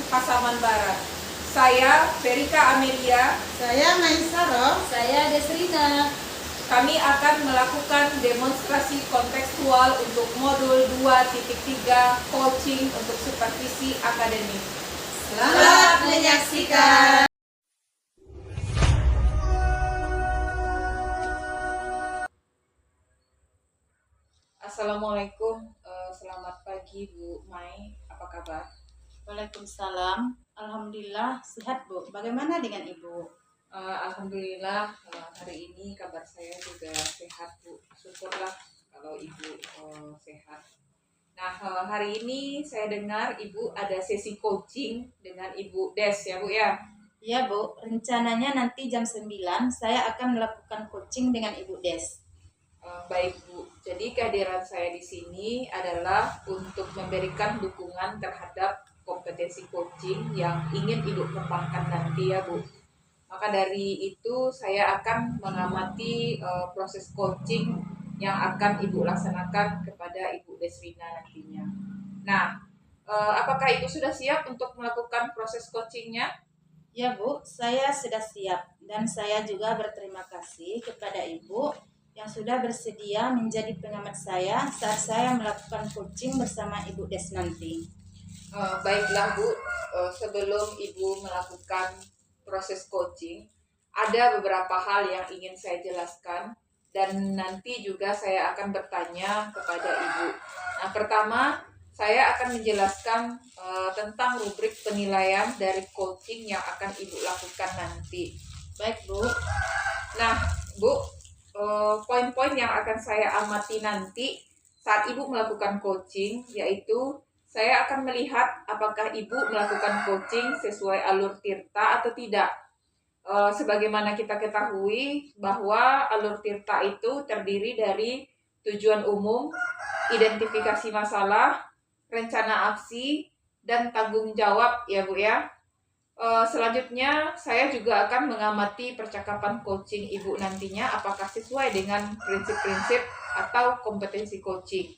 Pasaman Barat. Saya Verika Amelia. Saya Maisaro. Saya Desrina. Kami akan melakukan demonstrasi kontekstual untuk modul 2.3 coaching untuk supervisi akademik. Selamat menyaksikan. Assalamualaikum, selamat pagi Bu Mai, apa kabar? Waalaikumsalam. Alhamdulillah sehat Bu. Bagaimana dengan Ibu? Alhamdulillah hari ini kabar saya juga sehat Bu. Syukurlah kalau Ibu sehat. Nah hari ini saya dengar Ibu ada sesi coaching dengan Ibu Des ya Bu ya? Ya Bu, rencananya nanti jam 9 saya akan melakukan coaching dengan Ibu Des. Baik Bu, jadi kehadiran saya di sini adalah untuk memberikan dukungan terhadap kompetensi coaching yang ingin Ibu kembangkan nanti ya Bu. Maka dari itu saya akan mengamati proses coaching yang akan Ibu laksanakan kepada Ibu Desrina nantinya. Nah, apakah Ibu sudah siap untuk melakukan proses coachingnya? Ya Bu, saya sudah siap dan saya juga berterima kasih kepada Ibu yang sudah bersedia menjadi pengamat saya saat saya melakukan coaching bersama Ibu Des nanti. Baiklah Bu, sebelum Ibu melakukan proses coaching, ada beberapa hal yang ingin saya jelaskan dan nanti juga saya akan bertanya kepada Ibu. Nah, pertama saya akan menjelaskan tentang rubrik penilaian dari coaching yang akan Ibu lakukan nanti. Baik Bu. Nah Bu, poin-poin yang akan saya amati nanti saat Ibu melakukan coaching yaitu saya akan melihat apakah Ibu melakukan coaching sesuai alur Tirta atau tidak. Sebagaimana kita ketahui bahwa alur Tirta itu terdiri dari tujuan umum, identifikasi masalah, rencana aksi, dan tanggung jawab ya Bu ya. Selanjutnya saya juga akan mengamati percakapan coaching Ibu nantinya apakah sesuai dengan prinsip-prinsip atau kompetensi coaching.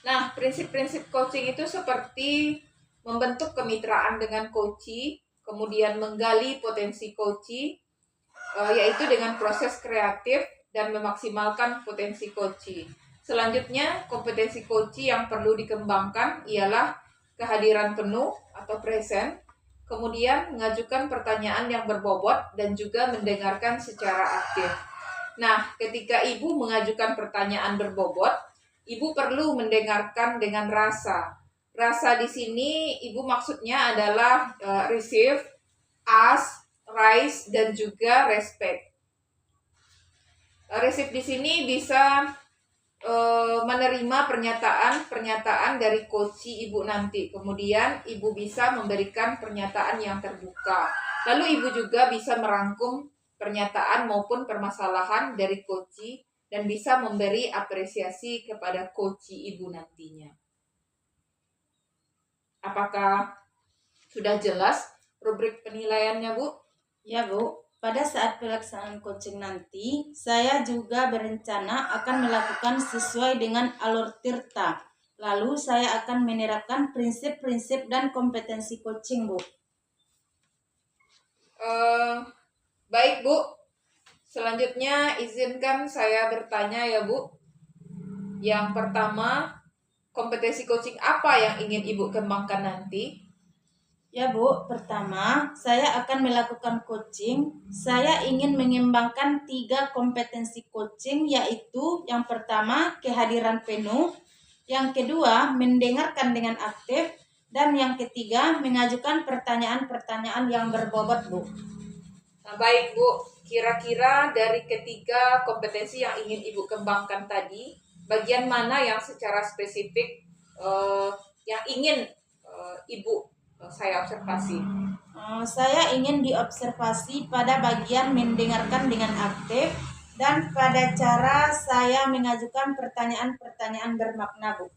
Nah, prinsip-prinsip coaching itu seperti membentuk kemitraan dengan coachee, kemudian menggali potensi coachee, yaitu dengan proses kreatif dan memaksimalkan potensi coachee. Selanjutnya, kompetensi coachee yang perlu dikembangkan ialah kehadiran penuh atau present, kemudian mengajukan pertanyaan yang berbobot dan juga mendengarkan secara aktif. Nah, ketika Ibu mengajukan pertanyaan berbobot, Ibu perlu mendengarkan dengan rasa. Rasa di sini Ibu maksudnya adalah receive, ask, rise, dan juga respect. Receive di sini bisa menerima pernyataan dari coachee Ibu nanti. Kemudian Ibu bisa memberikan pernyataan yang terbuka. Lalu Ibu juga bisa merangkum pernyataan maupun permasalahan dari coachee dan bisa memberi apresiasi kepada coachee Ibu nantinya. Apakah sudah jelas rubrik penilaiannya Bu? Ya Bu, pada saat pelaksanaan coaching nanti, saya juga berencana akan melakukan sesuai dengan alur Tirta. Lalu saya akan menerapkan prinsip-prinsip dan kompetensi coaching Bu. Baik Bu, selanjutnya izinkan saya bertanya ya Bu. Yang pertama, kompetensi coaching apa yang ingin Ibu kembangkan nanti? Ya Bu, pertama saya akan melakukan coaching. Saya ingin mengembangkan 3 kompetensi coaching, yaitu yang pertama kehadiran penuh, yang kedua mendengarkan dengan aktif, dan yang ketiga mengajukan pertanyaan-pertanyaan yang berbobot Bu. Nah, baik Bu, kira-kira dari ketiga kompetensi yang ingin Ibu kembangkan tadi, bagian mana yang secara spesifik yang ingin Ibu saya observasi? Saya ingin diobservasi pada bagian mendengarkan dengan aktif dan pada cara saya mengajukan pertanyaan-pertanyaan bermakna Bu.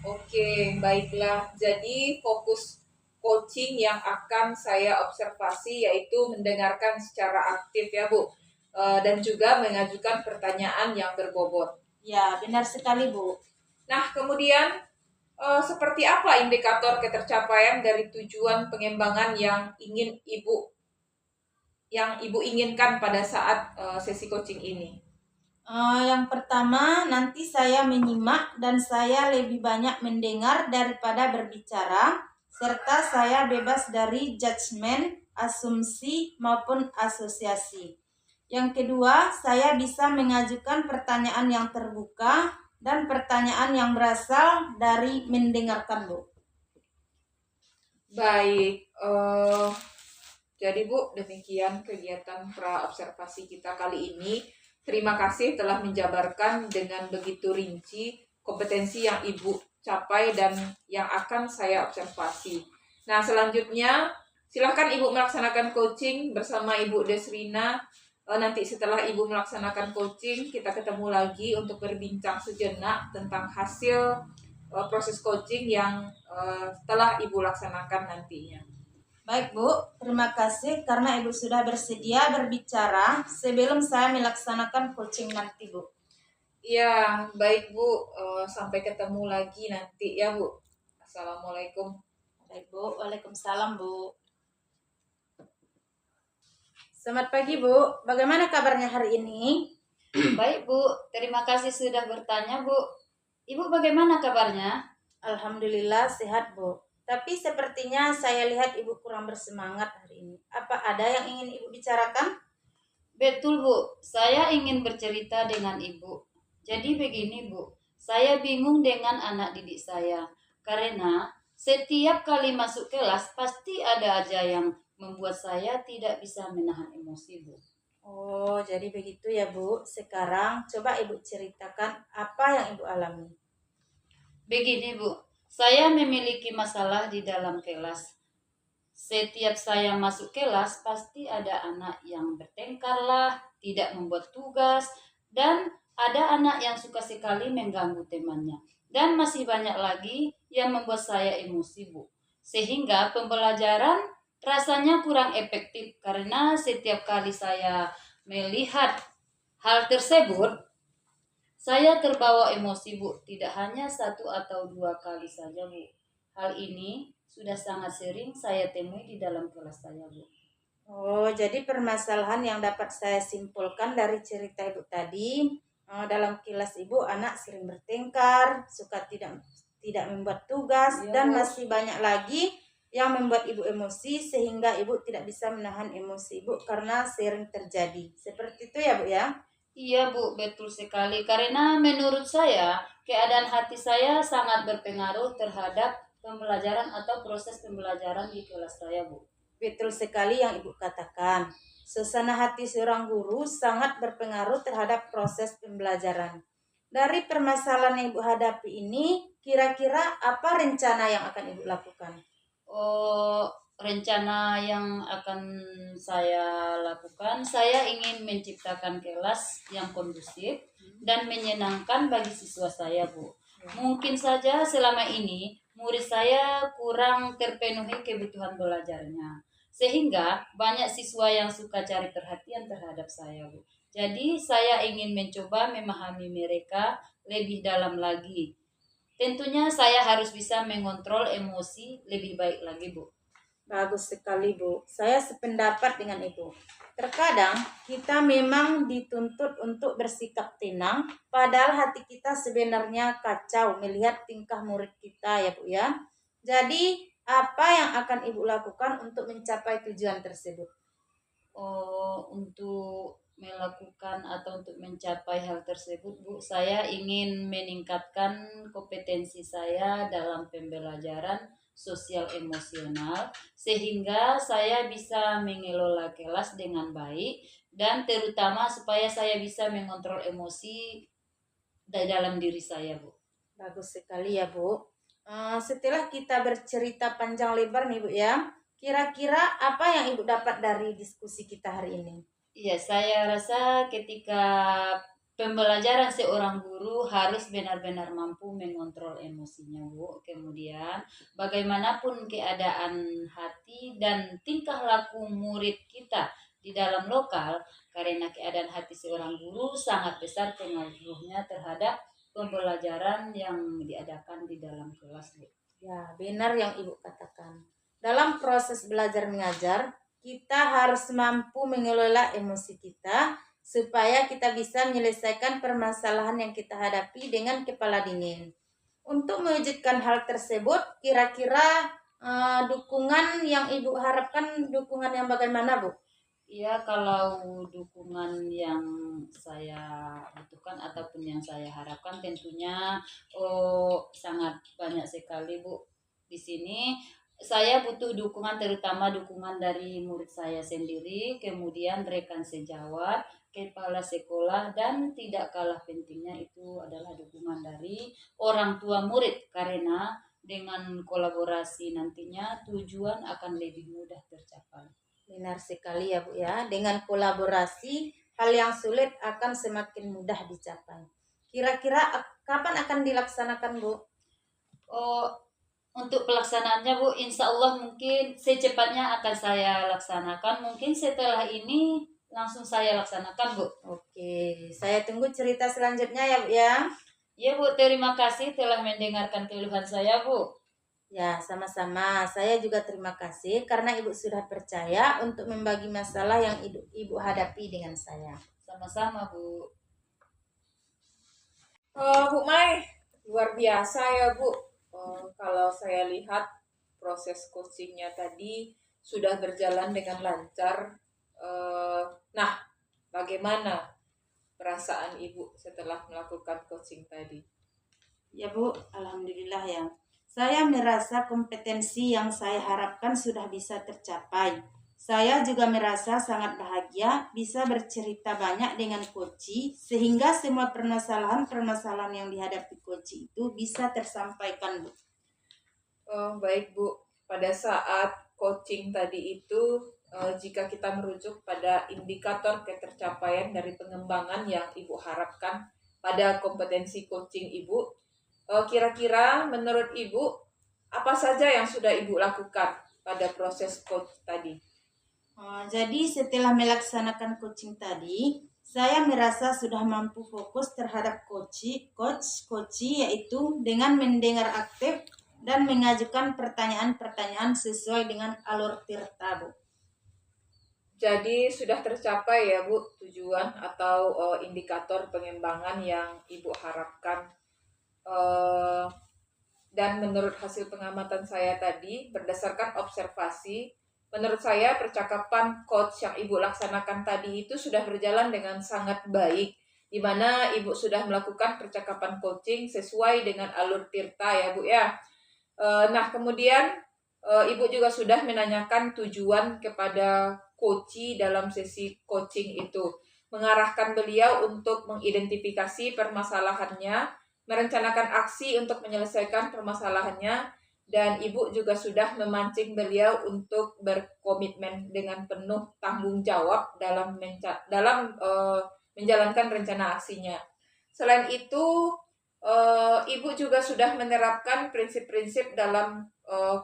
Oke, baiklah. Jadi fokus coaching yang akan saya observasi yaitu mendengarkan secara aktif ya Bu, dan juga mengajukan pertanyaan yang berbobot. Ya, benar sekali Bu. Nah, kemudian Seperti apa indikator ketercapaian dari tujuan pengembangan yang ibu inginkan pada saat sesi coaching ini? Yang pertama, nanti saya menyimak dan saya lebih banyak mendengar daripada berbicara, serta saya bebas dari judgement, asumsi, maupun asosiasi. Yang kedua, saya bisa mengajukan pertanyaan yang terbuka dan pertanyaan yang berasal dari mendengarkan, Bu. Baik, jadi Bu, demikian kegiatan pra-observasi kita kali ini. Terima kasih telah menjabarkan dengan begitu rinci kompetensi yang Ibu capai dan yang akan saya observasi. Nah, selanjutnya silakan Ibu melaksanakan coaching bersama Ibu Desrina. Nanti setelah Ibu melaksanakan coaching, kita ketemu lagi untuk berbincang sejenak tentang hasil proses coaching yang telah Ibu laksanakan nantinya. Baik, Bu. Terima kasih karena Ibu sudah bersedia berbicara sebelum saya melaksanakan coaching nanti, Bu. Iya, baik Bu. Sampai ketemu lagi nanti ya Bu. Assalamualaikum. Baik, Bu. Waalaikumsalam, Bu. Selamat pagi, Bu. Bagaimana kabarnya hari ini? Baik, Bu. Terima kasih sudah bertanya, Bu. Ibu bagaimana kabarnya? Alhamdulillah sehat, Bu. Tapi sepertinya saya lihat Ibu kurang bersemangat hari ini. Apa ada yang ingin Ibu bicarakan? Betul, Bu. Saya ingin bercerita dengan Ibu. Jadi begini, Bu. Saya bingung dengan anak didik saya. Karena setiap kali masuk kelas pasti ada aja yang membuat saya tidak bisa menahan emosi, Bu. Oh, jadi begitu ya, Bu. Sekarang coba Ibu ceritakan apa yang Ibu alami. Begini, Bu. Saya memiliki masalah di dalam kelas. Setiap saya masuk kelas, pasti ada anak yang bertengkar lah, tidak membuat tugas, dan ada anak yang suka sekali mengganggu temannya. Dan masih banyak lagi yang membuat saya emosi, Bu. Sehingga pembelajaran rasanya kurang efektif karena setiap kali saya melihat hal tersebut, saya terbawa emosi, Bu. Tidak hanya satu atau dua kali saja, Bu. Hal ini sudah sangat sering saya temui di dalam kelas saya, Bu. Oh, jadi permasalahan yang dapat saya simpulkan dari cerita Ibu tadi, dalam kelas Ibu anak sering bertengkar, suka tidak membuat tugas, Iya, dan Bu. masih banyak lagi yang membuat Ibu emosi sehingga Ibu tidak bisa menahan emosi Ibu karena sering terjadi. Seperti itu ya, Bu ya? Iya, Bu, betul sekali. Karena menurut saya, keadaan hati saya sangat berpengaruh terhadap pembelajaran atau proses pembelajaran di kelas saya, Bu. Betul sekali yang Ibu katakan. Suasana hati seorang guru sangat berpengaruh terhadap proses pembelajaran. Dari permasalahan yang Ibu hadapi ini, kira-kira apa rencana yang akan Ibu lakukan? Rencana yang akan saya lakukan, saya ingin menciptakan kelas yang kondusif dan menyenangkan bagi siswa saya, Bu. Mungkin saja selama ini murid saya kurang terpenuhi kebutuhan belajarnya, sehingga banyak siswa yang suka cari perhatian terhadap saya, Bu. Jadi saya ingin mencoba memahami mereka lebih dalam lagi. Tentunya saya harus bisa mengontrol emosi lebih baik lagi, Bu. Bagus sekali, Bu. Saya sependapat dengan Ibu. Terkadang kita memang dituntut untuk bersikap tenang, padahal hati kita sebenarnya kacau melihat tingkah murid kita ya, Bu ya. Jadi, apa yang akan Ibu lakukan untuk mencapai tujuan tersebut? Untuk melakukan atau untuk mencapai hal tersebut, Bu, saya ingin meningkatkan kompetensi saya dalam pembelajaran sosial emosional sehingga saya bisa mengelola kelas dengan baik dan terutama supaya saya bisa mengontrol emosi di dalam diri saya, Bu. Bagus sekali ya, Bu. Setelah kita bercerita panjang lebar nih, Bu ya, kira-kira apa yang Ibu dapat dari diskusi kita hari ini? Iya, saya rasa ketika pembelajaran seorang guru harus benar-benar mampu mengontrol emosinya, Bu. Kemudian, bagaimanapun keadaan hati dan tingkah laku murid kita di dalam lokal, karena keadaan hati seorang guru sangat besar pengaruhnya terhadap pembelajaran yang diadakan di dalam kelas, Bu. Ya, benar yang Ibu katakan. Dalam proses belajar mengajar, kita harus mampu mengelola emosi kita supaya kita bisa menyelesaikan permasalahan yang kita hadapi dengan kepala dingin. Untuk mewujudkan hal tersebut, kira-kira dukungan yang Ibu harapkan dukungan yang bagaimana, Bu? Iya, kalau dukungan yang saya butuhkan ataupun yang saya harapkan tentunya sangat banyak sekali, Bu. Di sini saya butuh dukungan, terutama dukungan dari murid saya sendiri, kemudian rekan sejawat, kepala sekolah, dan tidak kalah pentingnya itu adalah dukungan dari orang tua murid, karena dengan kolaborasi nantinya tujuan akan lebih mudah tercapai. Benar sekali ya Bu ya. Dengan kolaborasi, hal yang sulit akan semakin mudah dicapai. Kira-kira kapan akan dilaksanakan, Bu? Oh, untuk pelaksanaannya, Bu, insya Allah mungkin secepatnya akan saya laksanakan. Mungkin setelah ini langsung saya laksanakan, Bu. Oke, saya tunggu cerita selanjutnya ya Bu ya. Ya, Bu, terima kasih telah mendengarkan keluhan saya, Bu. Ya, sama-sama. Saya juga terima kasih karena Ibu sudah percaya untuk membagi masalah yang Ibu hadapi dengan saya. Sama-sama, Bu. Bu Mai, luar biasa ya Bu. Kalau saya lihat proses coachingnya tadi sudah berjalan dengan lancar. Nah, bagaimana perasaan Ibu setelah melakukan coaching tadi? Ya Bu, alhamdulillah ya. Saya merasa kompetensi yang saya harapkan sudah bisa tercapai. Saya juga merasa sangat bahagia bisa bercerita banyak dengan Koci sehingga semua permasalahan-permasalahan yang dihadapi Koci itu bisa tersampaikan, Bu. Baik Bu, pada saat coaching tadi itu jika kita merujuk pada indikator ketercapaian dari pengembangan yang Ibu harapkan pada kompetensi coaching Ibu, kira-kira menurut Ibu apa saja yang sudah Ibu lakukan pada proses coach tadi? Jadi setelah melaksanakan coaching tadi, saya merasa sudah mampu fokus terhadap coach yaitu dengan mendengar aktif dan mengajukan pertanyaan-pertanyaan sesuai dengan alur tirta, Bu. Jadi sudah tercapai ya Bu tujuan atau indikator pengembangan yang Ibu harapkan. Dan menurut hasil pengamatan saya tadi, berdasarkan observasi, menurut saya percakapan coach yang Ibu laksanakan tadi itu sudah berjalan dengan sangat baik, di mana Ibu sudah melakukan percakapan coaching sesuai dengan alur tirta ya Bu ya. Nah kemudian Ibu juga sudah menanyakan tujuan kepada coach dalam sesi coaching itu, mengarahkan beliau untuk mengidentifikasi permasalahannya, merencanakan aksi untuk menyelesaikan permasalahannya, dan Ibu juga sudah memancing beliau untuk berkomitmen dengan penuh tanggung jawab dalam menjalankan rencana aksinya. Selain itu, Ibu juga sudah menerapkan prinsip-prinsip dalam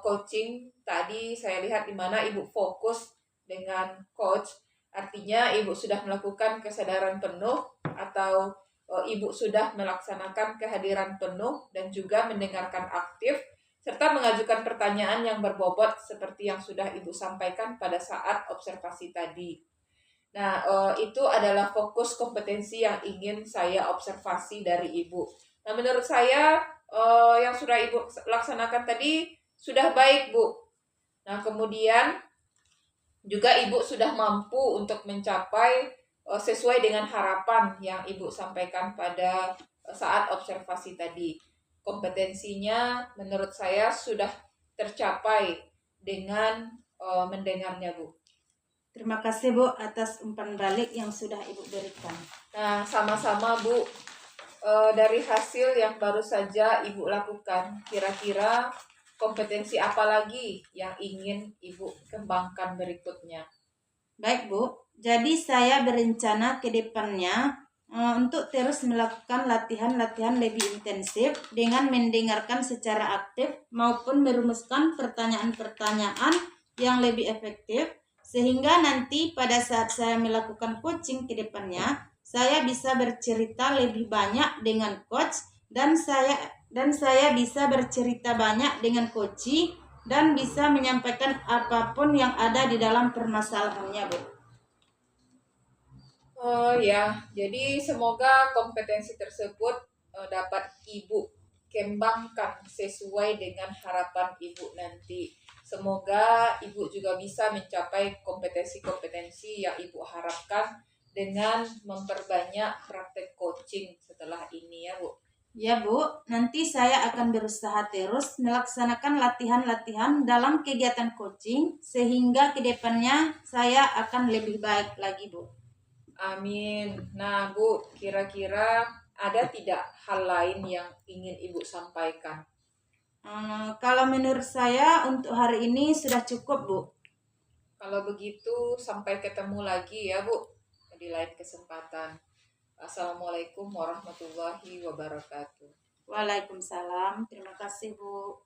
coaching. Tadi saya lihat di mana Ibu fokus dengan coach, artinya Ibu sudah melakukan kesadaran penuh atau Ibu sudah melaksanakan kehadiran penuh dan juga mendengarkan aktif serta mengajukan pertanyaan yang berbobot seperti yang sudah Ibu sampaikan pada saat observasi tadi. Nah, itu adalah fokus kompetensi yang ingin saya observasi dari Ibu. Nah, menurut saya yang sudah Ibu laksanakan tadi sudah baik, Bu. Nah, kemudian juga Ibu sudah mampu untuk mencapai sesuai dengan harapan yang Ibu sampaikan pada saat observasi tadi. Kompetensinya menurut saya sudah tercapai dengan mendengarnya, Bu. Terima kasih Bu atas umpan balik yang sudah Ibu berikan. Nah, sama-sama Bu. Dari hasil yang baru saja Ibu lakukan, kira-kira kompetensi apa lagi yang ingin Ibu kembangkan berikutnya? Baik Bu, jadi saya berencana ke depannya untuk terus melakukan latihan-latihan lebih intensif dengan mendengarkan secara aktif maupun merumuskan pertanyaan-pertanyaan yang lebih efektif sehingga nanti pada saat saya melakukan coaching ke depannya saya bisa bercerita lebih banyak dengan coach dan saya bisa bercerita banyak dengan Koci dan bisa menyampaikan apapun yang ada di dalam permasalahannya, Bu. Oh ya, jadi semoga kompetensi tersebut dapat Ibu kembangkan sesuai dengan harapan Ibu nanti. Semoga Ibu juga bisa mencapai kompetensi-kompetensi yang Ibu harapkan dengan memperbanyak praktek coaching setelah ini ya, Bu. Ya, Bu, nanti saya akan berusaha terus melaksanakan latihan-latihan dalam kegiatan coaching sehingga kedepannya saya akan lebih baik lagi, Bu. Amin. Nah, Bu, kira-kira ada tidak hal lain yang ingin Ibu sampaikan? Kalau menurut saya untuk hari ini sudah cukup, Bu. Kalau begitu, sampai ketemu lagi ya, Bu, di lain kesempatan. Assalamualaikum warahmatullahi wabarakatuh. Waalaikumsalam. Terima kasih, Bu.